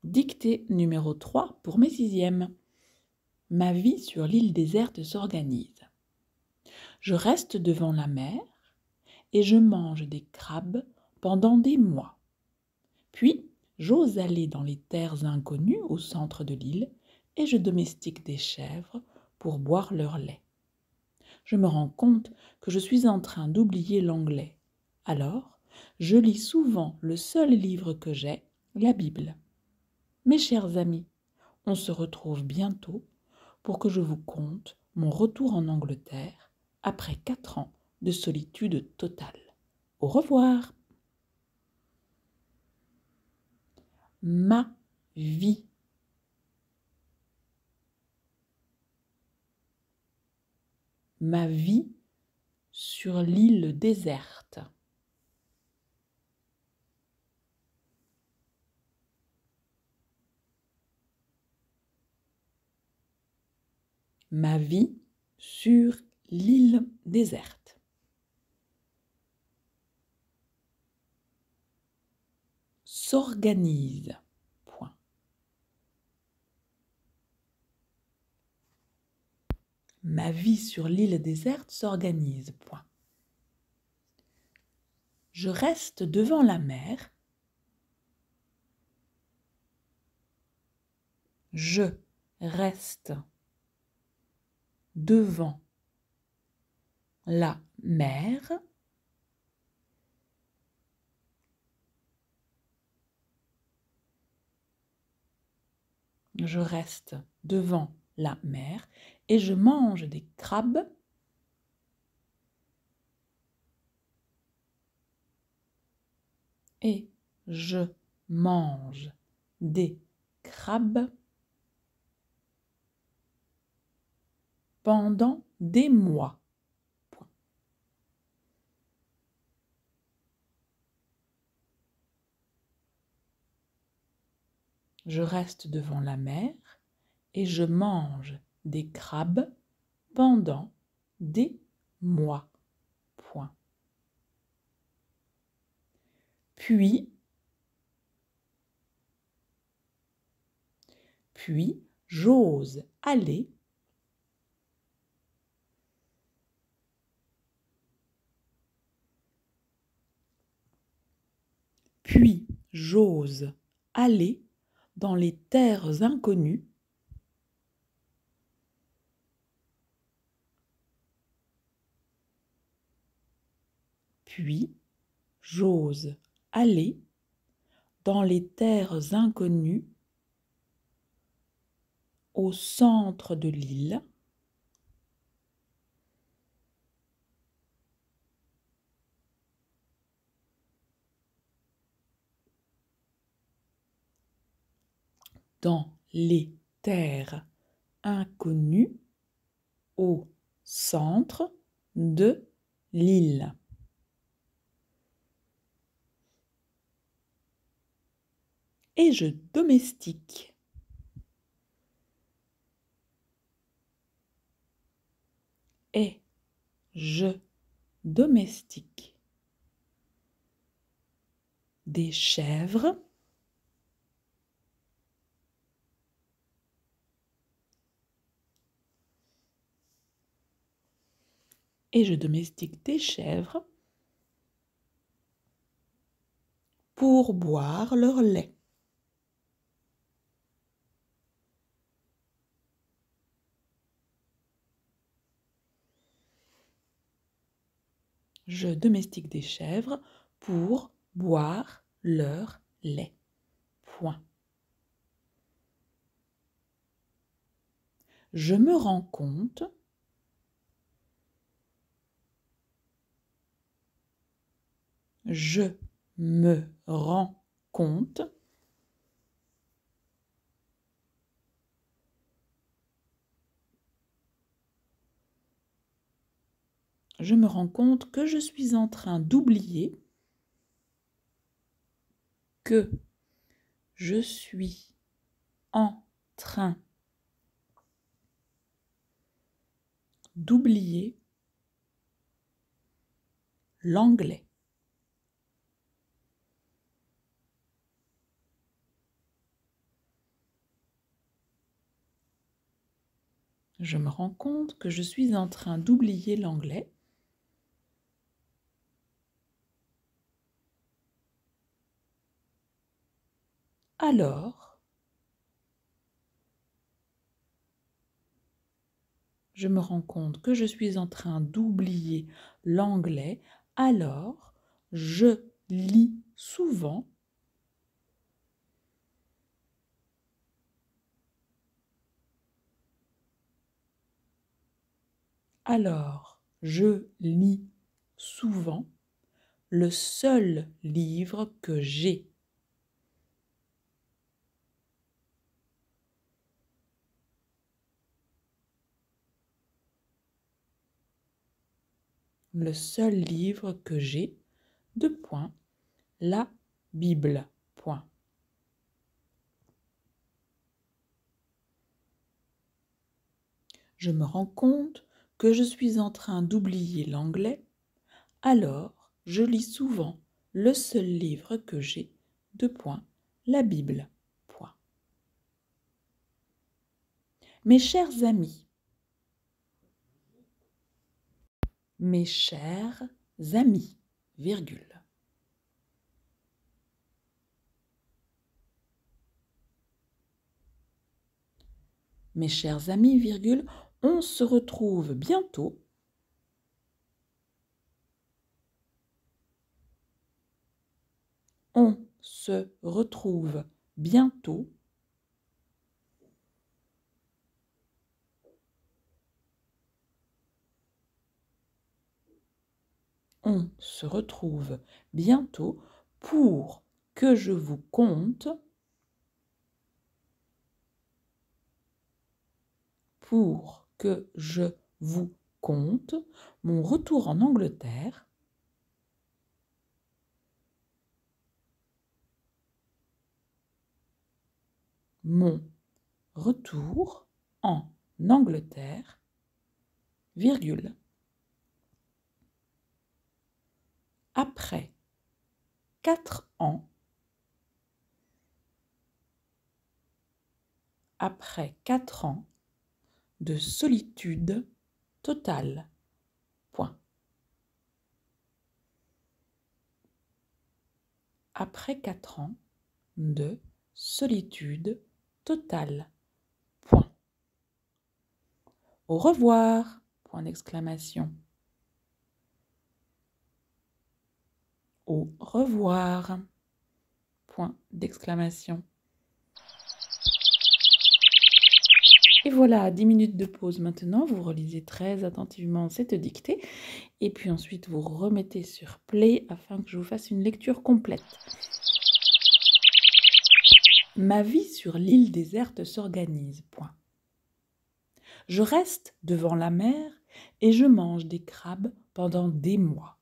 Dictée numéro 3 pour mes sixièmes. Ma vie sur l'île déserte s'organise. Je reste devant la mer et je mange des crabes pendant des mois. Puis, j'ose aller dans les terres inconnues au centre de l'île et je domestique des chèvres pour boire leur lait. Je me rends compte que je suis en train d'oublier l'anglais. Alors, je lis souvent le seul livre que j'ai, la Bible. Mes chers amis, on se retrouve bientôt pour que je vous conte mon retour en Angleterre après 4 ans de solitude totale. Au revoir. Ma vie. Ma vie sur l'île déserte. Ma vie sur l'île déserte. S'organise. Point. Ma vie sur l'île déserte s'organise. Point. Je reste devant la mer. Je reste devant la mer. Je reste devant la mer et je mange des crabes et je mange des crabes pendant des mois. Point. Je reste devant la mer et je mange des crabes pendant des mois. Point. Puis, j'ose aller dans les terres inconnues puis j'ose aller dans les terres inconnues au centre de l'île dans les terres inconnues au centre de l'île. Et je domestique. Et je domestique des chèvres pour boire leur lait. Je domestique des chèvres pour boire leur lait. Point. Je me rends compte je me rends compte que je suis en train d'oublier que je suis en train d'oublier l'anglais. Je me rends compte que je suis en train d'oublier l'anglais. Alors, je me rends compte que je suis en train d'oublier l'anglais. Alors, je lis souvent. Alors, je lis souvent le seul livre que j'ai. Le seul livre que j'ai, la Bible, Je me rends compte que je suis en train d'oublier l'anglais, alors je lis souvent le seul livre que j'ai, la Bible, Mes chers amis, mes chers amis, virgule. Mes chers amis, virgule, on se retrouve bientôt. On se retrouve bientôt. On se retrouve bientôt pour que je vous conte mon retour en Angleterre. Mon retour en Angleterre, virgule. Après 4 ans, de solitude totale. Après 4 ans de solitude totale. Au revoir, point d'exclamation. Au revoir, point d'exclamation. Et voilà, 10 minutes de pause maintenant. Vous relisez très attentivement cette dictée. Et puis ensuite, vous remettez sur play afin que je vous fasse une lecture complète. Ma vie sur l'île déserte s'organise. Je reste devant la mer et je mange des crabes pendant des mois.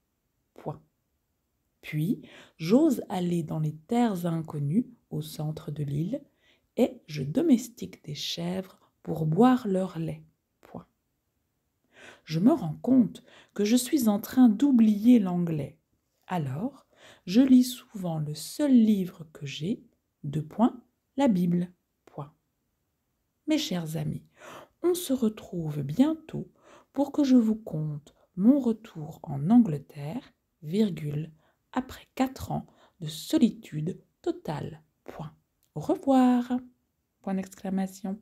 Puis, j'ose aller dans les terres inconnues au centre de l'île et je domestique des chèvres pour boire leur lait. Je me rends compte que je suis en train d'oublier l'anglais. Alors, je lis souvent le seul livre que j'ai, la Bible. Mes chers amis, on se retrouve bientôt pour que je vous conte mon retour en Angleterre, virgule, après 4 ans de solitude totale. Au revoir, point d'exclamation.